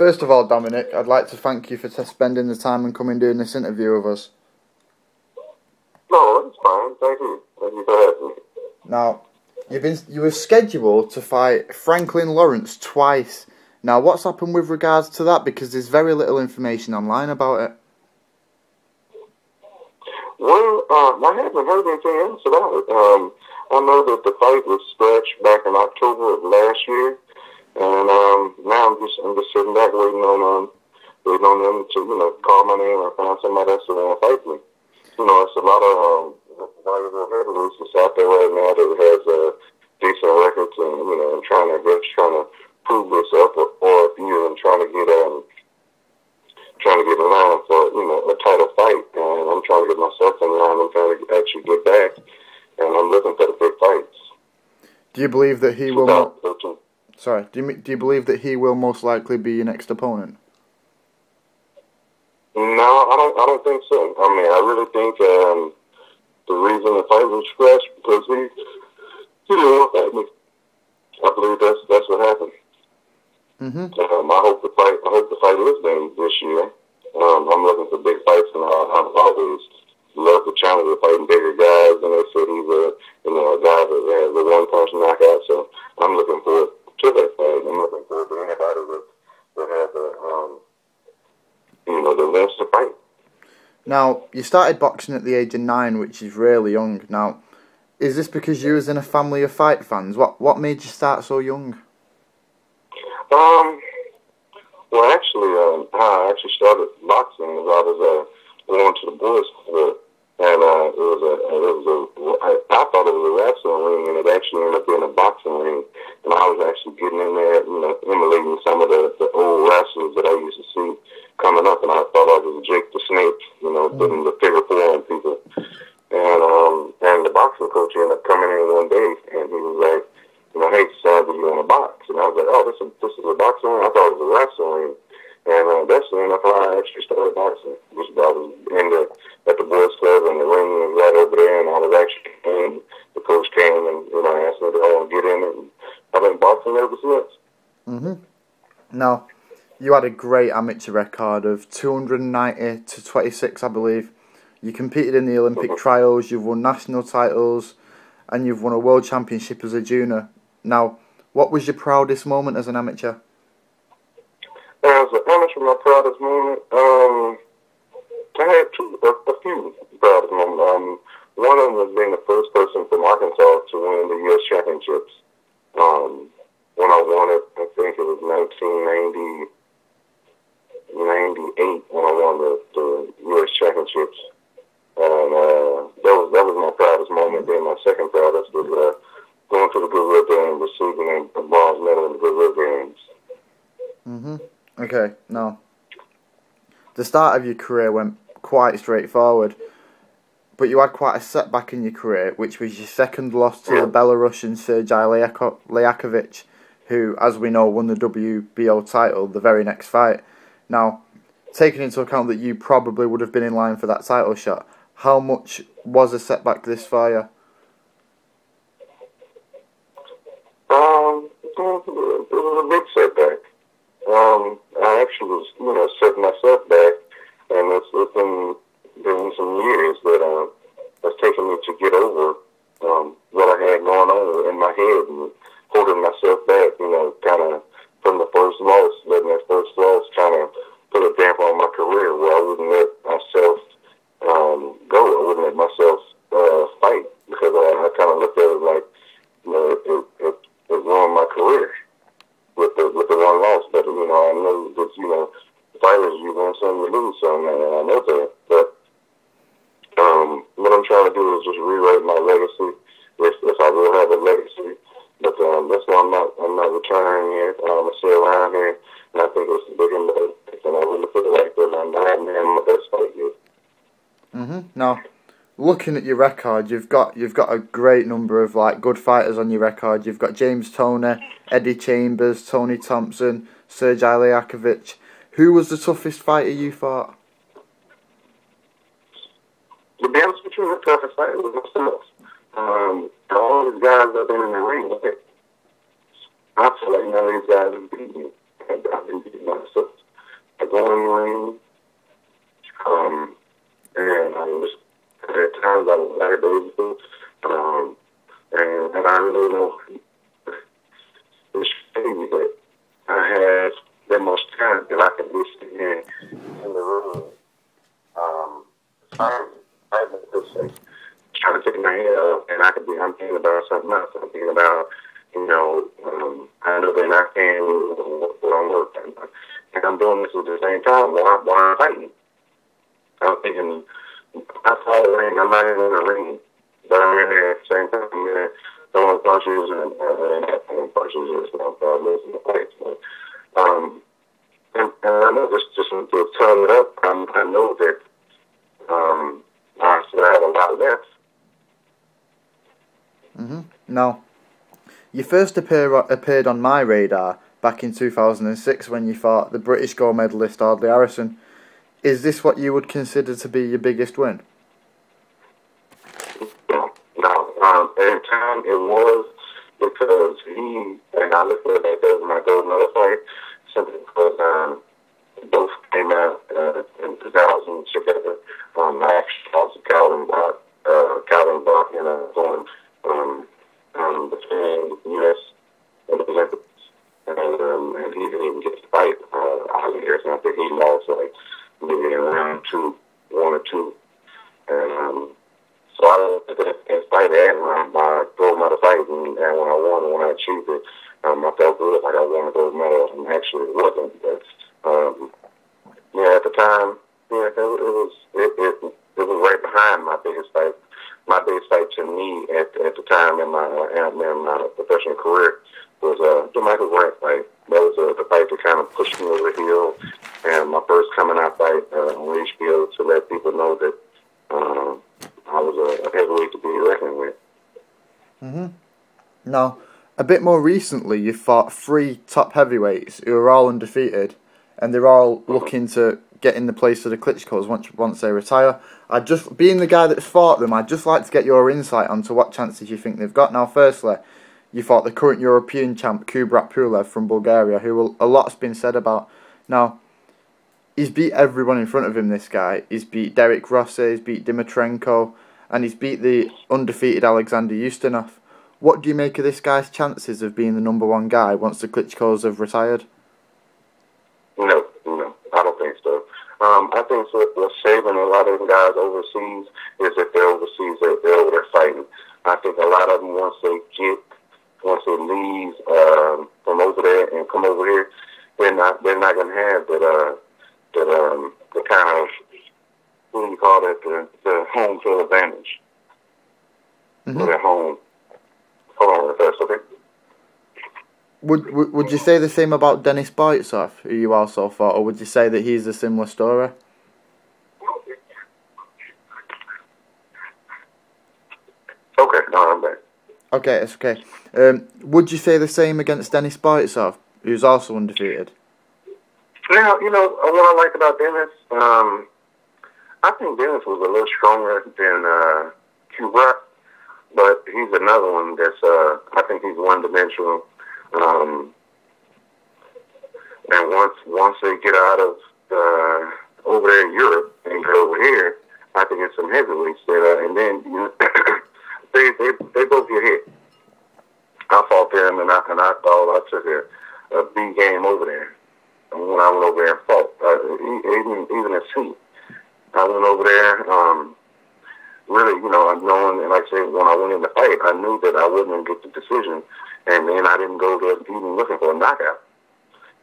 First of all, Dominic, I'd like to thank you for spending the time and coming doing this interview with us. No, it's fine. Thank you. Thank you for having me. Now, you were scheduled to fight Franklin Lawrence twice. Now, what's happened with regards to that? Because there's very little information online about it. Well, I haven't heard anything else about it. I know that the fight was scratched back in October of last year, and now I'm just sitting back waiting on them to call my name or find somebody else to want to fight me. It's a lot of valuable heavyweights that's out there right now that has decent records and trying to prove themselves or a few and trying to get in line for a title fight, and I'm trying to get myself in line. I'm trying to actually get back, and I'm looking for the big fights. Do you believe that he will? Do you believe that he will most likely be your next opponent? No, I don't think so. I mean, I really think the reason the fight was scratched because he didn't want that. I believe that's what happened. I hope the fight is done this year. I'm looking for big fights, and I've always loved the challenge of fighting bigger guys. And they said he's a guy that has a one-punch knockout. So I'm looking forward to that fight. I'm looking forward to anybody that has the wants to fight. Now, you started boxing at the age of 9, which is really young. Now, is this because you was in a family of fight fans? What made you start so young? Well, actually, I actually started boxing as I was going to the boys' club, and I thought it was a wrestling ring, and it actually ended up being a boxing ring. And I was actually getting in there, emulating some of the old wrestlers that I used to see coming up, and I thought I was Jake the Snake, putting the figure four on people. And the boxing coach ended up coming in one day, and he was like, hey, son, do you want to box? And I was like, oh, this is a boxing ring? I thought it was a wrestling ring. And that's when I actually started boxing. I was at the boys' club, and the ring was right over there, and I was actually in. The coach came and asked me to get in, and I've been boxing ever since. Now, you had a great amateur record of 290 to 26, I believe. You competed in the Olympic trials, you've won national titles, and you've won a world championship as a junior. Now, what was your proudest moment as an amateur? As an amateur, my proudest moment, I had a few proudest moments. One of them was being the first person from Arkansas to win the U.S. championships. When I won it, I think it was 1998 when I won the U.S. championships. And that was my proudest moment. Then my second proudest was going to the Goodwill Games, receiving a bronze medal in the Goodwill Games. Okay, now, the start of your career went quite straightforward, but you had quite a setback in your career, which was your second loss to the Belarusian Sergei Lyakovich, who, as we know, won the WBO title the very next fight. Now, taking into account that you probably would have been in line for that title shot, how much was a setback this for you? It was a big setback. I actually was, setting myself back, and it's been some years that it's taken me to get over what I had going on in my head and holding myself back, kind of from the first loss, letting that first loss kind of put a damper on my career where I wouldn't let myself go. I wouldn't let myself fight because I kind of looked at it like, it ruined my career with the one loss. But, I know that, fighters, you win some, you lose some, and I know that. But what I'm trying to do is just rewrite my legacy, if I will have a legacy. But that's why I'm not retiring here. I'm going to stay around here, and I think it's big and better. And I really feel like that I'm not having my best fight yet. Now, looking at your record, you've got a great number of good fighters on your record. You've got James Toney, Eddie Chambers, Tony Thompson, Sergei Lyakovich. Who was the toughest fighter you fought? To be honest with you, the toughest fighter was myself. All these guys I've been in the ring with, I feel like none of these guys have beaten me. I've been beating myself. something else. I'm thinking about, I know they're not paying me what I'm worth. And I'm doing this at the same time while I'm fighting. I'm thinking, I saw the ring. I'm not even in the ring. But I'm in there at the same time. I'm in there throwing punches and throwing punches and stuff. Losing the fight. So, and I know just to turn it up, I know that I still have a lot left. Now, you first appeared on my radar back in 2006 when you fought the British gold medalist Audley Harrison. Is this what you would consider to be your biggest win? No. At the time it was because he, and I looked at that as my gold medal fight, simply because both came out in 2000 together. I actually lost to Calvin Block, going between U.S. and the Olympics. And he didn't even get to fight Audley Harrison. I think he lost maybe in round 1 or 2. And so I looked at that fight and my gold medal fight, and when I won and when I achieved it, I felt good like I won a gold medal, and actually it wasn't. But at the time, it was right behind my biggest fight. My biggest fight to me at the time in my professional career was the Michael Grant fight. That was the fight that kind of pushed me over the hill, and my first coming out fight on HBO to let people know that I was a heavyweight to be reckoned with. Now, a bit more recently, you fought 3 top heavyweights who are all undefeated, and they're all looking to get in the place of the Klitschko's once they retire. Being the guy that's fought them, I'd just like to get your insight onto what chances you think they've got. Now, firstly, you fought the current European champ Kubrat Pulev from Bulgaria, who a lot's been said about. Now, he's beat everyone in front of him, this guy. He's beat Derek Rossi, he's beat Dimitrenko, and he's beat the undefeated Alexander Ustinov. What do you make of this guy's chances of being the #1 guy once the Klitschko's have retired? No, I don't think so. I think what's saving a lot of the guys overseas is that they're overseas, they're over there fighting. I think a lot of them, once they leave from over there and come over here, they're not going to have the kind of, what do you call it, the home field advantage. They're home. Hold on, if that's okay. Would you say the same about Denis Boytsov, who you also fought, or would you say that he's a similar story? Okay, no, I'm back. Okay, it's okay. Would you say the same against Denis Boytsov, who's also undefeated? Now, what I like about Denis, I think Denis was a little stronger than Kubrat, but he's another one that's, I think he's one-dimensional. And once they get out of over there in Europe and go over here, I think it's some heavyweights there, and then they both get hit. I fought them, and I thought I took a big game over there. And when I went over there and fought, even at sea, I went over there. Really, knowing, and like I said, when I went in the fight, I knew that I wasn't going to get the decision. And then I didn't go there even looking for a knockout.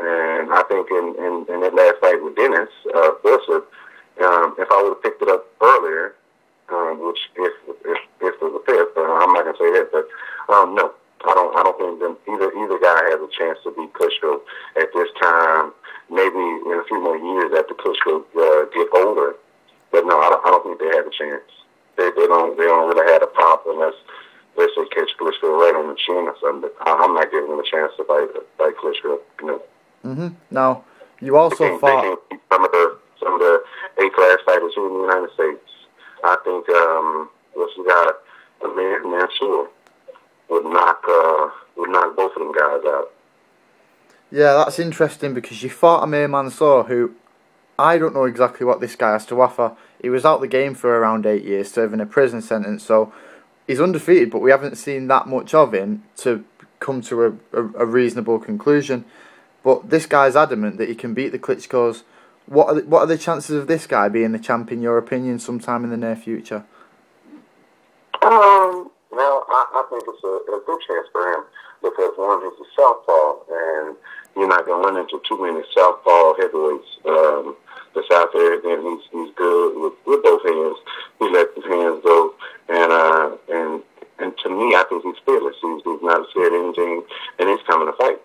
And I think in that last fight with Denis Boytsov, if I would have picked it up earlier, which if it was a fifth, I'm not gonna say that, but no, I don't think that either guy has a chance to beat Klitschko at this time. Maybe in a few more years after Klitschko get older, but no, I don't think they have a chance. They don't really have a pop unless they catch Klitschko right on the chin or something. But I'm not giving them a chance to fight Klitschko. Now, you also fought. They can beat some of the A-class fighters here in the United States. I think what's the guy, Mansour, would knock both of them guys out. Yeah, that's interesting because you fought Amir Mansour, who I don't know exactly what this guy has to offer. He was out the game for around 8 years, serving a prison sentence, so he's undefeated, but we haven't seen that much of him to come to a reasonable conclusion. But this guy's adamant that he can beat the Klitschko's. What are the chances of this guy being the champ, in your opinion, sometime in the near future? Well, I think it's a good chance for him because one, he's a southpaw, and you're not gonna run into too many southpaw heavyweights that's out there. And he's good with both hands. He lets his hands go, and to me, I think he's fearless. He's not scared of anything, and he's coming to fight.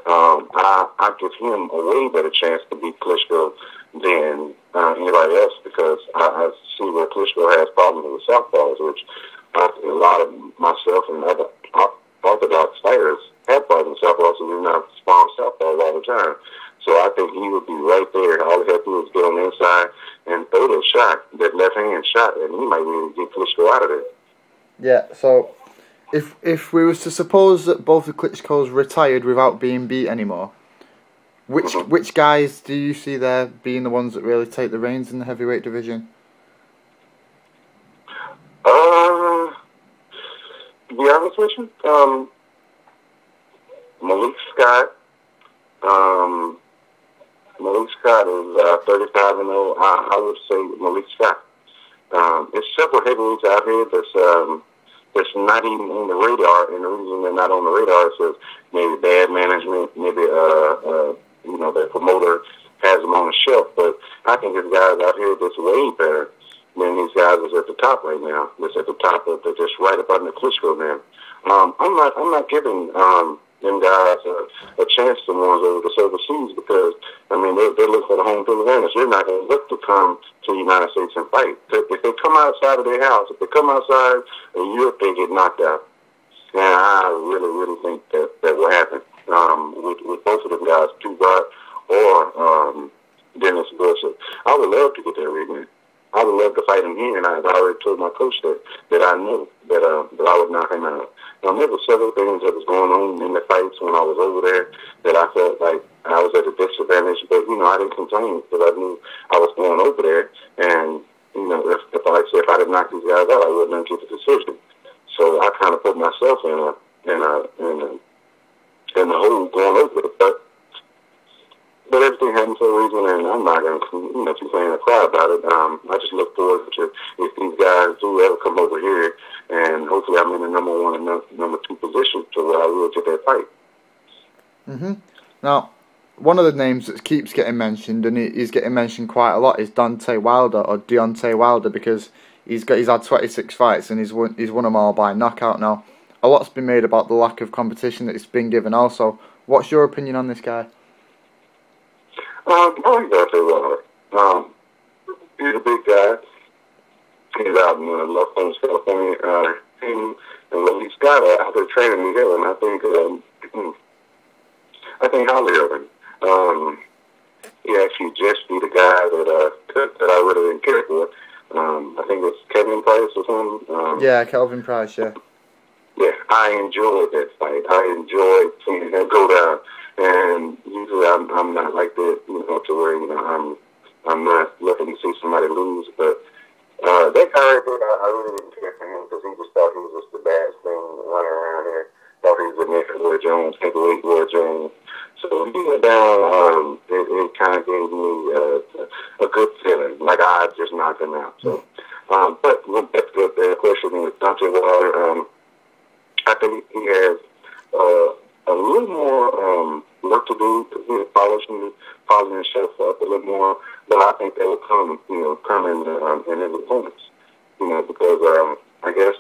I give him a way better chance to beat Klitschko than anybody else because I see where Klitschko has problems with southpaws, which I think a lot of myself and other orthodox fighters have problems with southpaws, so they're not spawn southpaws all the time. So I think he would be right there. All he had to do is get on the inside and throw that shot, that left hand shot, and he might be able to get Klitschko out of there. Yeah, so if we was to suppose that both the Klitschkos retired without being beat anymore, which guys do you see there being the ones that really take the reins in the heavyweight division? To be honest with you, Malik Scott. Malik Scott is 35-0. I would say Malik Scott. There's several heavyweights out here that's not even on the radar, and the reason they're not on the radar is maybe bad management, maybe the promoter has them on the shelf. But I think there's guys out here that's way better than these guys that's at the top right now. That's at the top of they're just right up under Klitschko man. I'm not giving them guys a chance to ones over the overseas because I mean they look for the home field advantage. They're not going to look to come to the United States and fight. If they come outside of their house, if they come outside of Europe, they get knocked out. And I really think that will happen with both of them guys, Tuvat or Dennis Wilson. I would love to get that rematch. I would love to fight him here, and I already told my coach that I knew that I would knock him out. There were several things that was going on in the fights when I was over there that I felt like I was at a disadvantage, but I didn't complain because I knew I was going over there, and if I didn't knock these guys out, I wouldn't get the decision. So I kind of put myself in the hole going over it, but everything happens for a reason, and I'm not going to complain or cry about it. I just look forward to if these guys do ever come over here, and hopefully I'm in the number 1 and number 2 position to where I will get that fight. Now, one of the names that keeps getting mentioned, and he's getting mentioned quite a lot, is Deontay Wilder, because he's had 26 fights and he's won them all by knockout. Now, a lot's been made about the lack of competition that's been given. Also, what's your opinion on this guy? I like Deontay Wilder. He's a big guy. He's out in Los Angeles, California. And he's got out there training together, and I think highly of him. He actually just beat a guy that I really didn't care for. I think it's Kevin Price or something. Yeah, Kelvin Price, yeah. Yeah, I enjoyed that fight. I enjoyed seeing him go down. And usually I'm not like that, to where, I'm not looking to see somebody lose. But that guy right there, I really didn't care for him because he just thought he was just the baddest thing running around here. Thought he was the next Roy Jones, heavyweight Roy Jones. So when he went down, it kind of gave me a good feeling, like I just knocked him out. So, but that's good. The question with Deontay Wilder, I think he has a little more work to do to polishing himself up a little more. But I think that will come in his opponents. Because I guess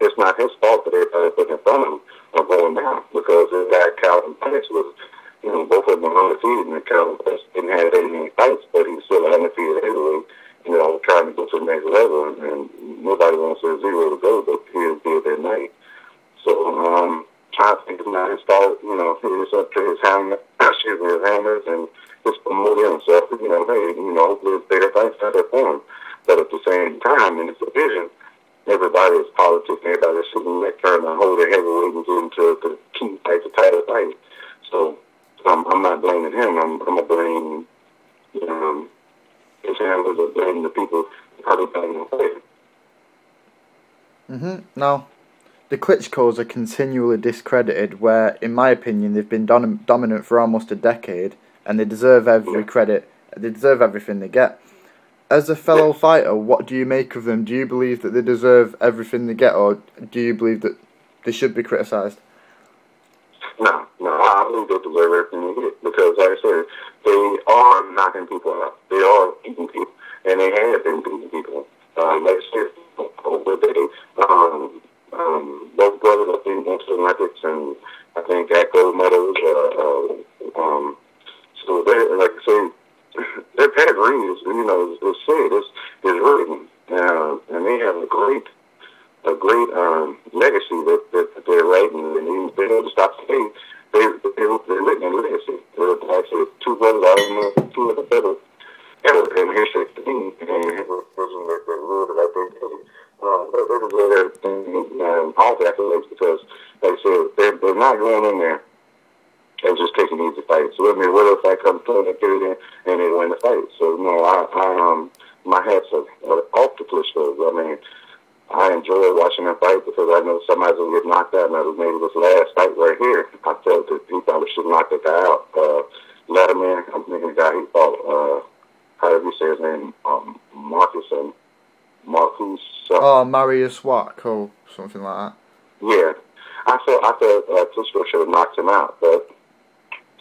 it's not his fault that everybody put in front of him or going down because his guy Calvin Price was. Both of them undefeated, and Campbell didn't have that many fights, but he was still undefeated heavyweight, trying to go to the next level, and nobody wants a 0 to go, but he did that night. So, I think it's not his fault, it's up to his handlers, and just promoting himself, hopefully it's better fights out there for him. But at the same time, in this division, everybody is politics, everybody is sitting there trying to hold their heavyweight and get into the key fights, the title fight. So, I'm not blaming him. I'm going to blame his handlers or blame the people who probably blaming him. Now, the Klitschkos are continually discredited, where, in my opinion, they've been dominant for almost a decade, and they deserve every credit. They deserve everything they get. As a fellow fighter, what do you make of them? Do you believe that they deserve everything they get, or do you believe that they should be criticised? No, I believe they deserve everything they get because, like I said, they are knocking people out. They are beating people, and they have been beating people. Like I said, both brothers, I think, went to the Olympics, and I think got gold medals. So they, like I say, their pedigree is, is said, is written, and they have a great legacy that they're writing, and they're able to stop today. They're written a legacy. They're actually two brothers out of two of the better ever in history of the team, and it was that ruled like they did. They deserve everything, all the accolades, because, like I said, they're not going in there and just taking easy fights. So, I mean, what if I come to the period and they win the fight? So, my hats are off the cliff. I mean, I enjoy watching them fight because I know somebody's going to get knocked out. Now, maybe this last fight right here, I felt that he probably should knock the guy out. Letterman, I'm thinking the guy he fought, however you say his name, Marcus. Marius Wack or something like that. Yeah. I thought Klitschko should have knocked him out, but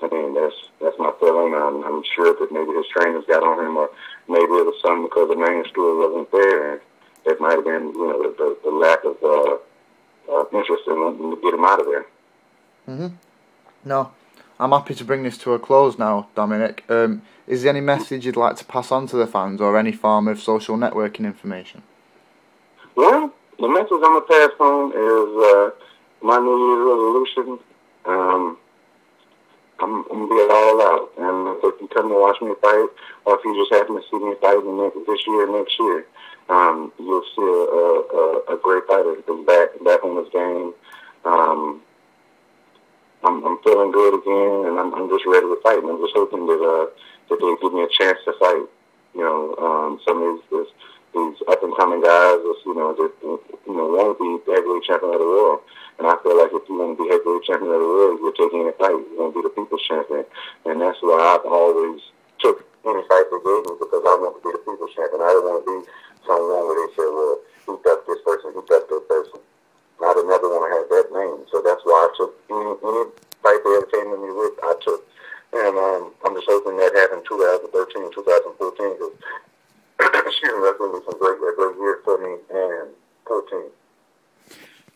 I mean, that's my feeling. I'm sure that maybe his trainers got on him, or maybe it was something because the main stool wasn't there, and it might have been, the lack of interest in wanting to get him out of there. No, I'm happy to bring this to a close now, Dominic. Is there any message you'd like to pass on to the fans, or any form of social networking information? Well, the message I'm going to pass on is my New Year's resolution. I'm going to be all out. And if you come to watch me fight, or if you just happen to see me fight this year or next year, you'll see a great fighter who's back on his game. I'm feeling good again, and I'm just ready to fight. And I'm just hoping that they give me a chance to fight. Some of these up and coming guys, that want to be heavyweight champion of the world. And I feel like if you want to be heavyweight champion of the world, you're taking a fight. You're going to be the people's champion, and that's why I've always took any fight they gave me, because I want to be the people's champion. I don't want to be someone where they say, well, he got this person, he got that person. I would never want to have that name. So that's why I took any fight they ever came to me with, I took. And I'm just hoping that happened 2013, 2014. Excuse me, that's going to be some great years for me and 14.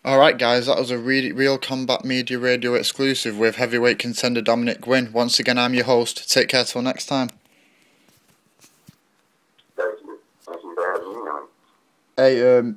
Alright guys, that was a Real Combat Media Radio exclusive with heavyweight contender Dominick Guinn. Once again, I'm your host. Take care till next time. Thank you. Thank you for having me on. Hey,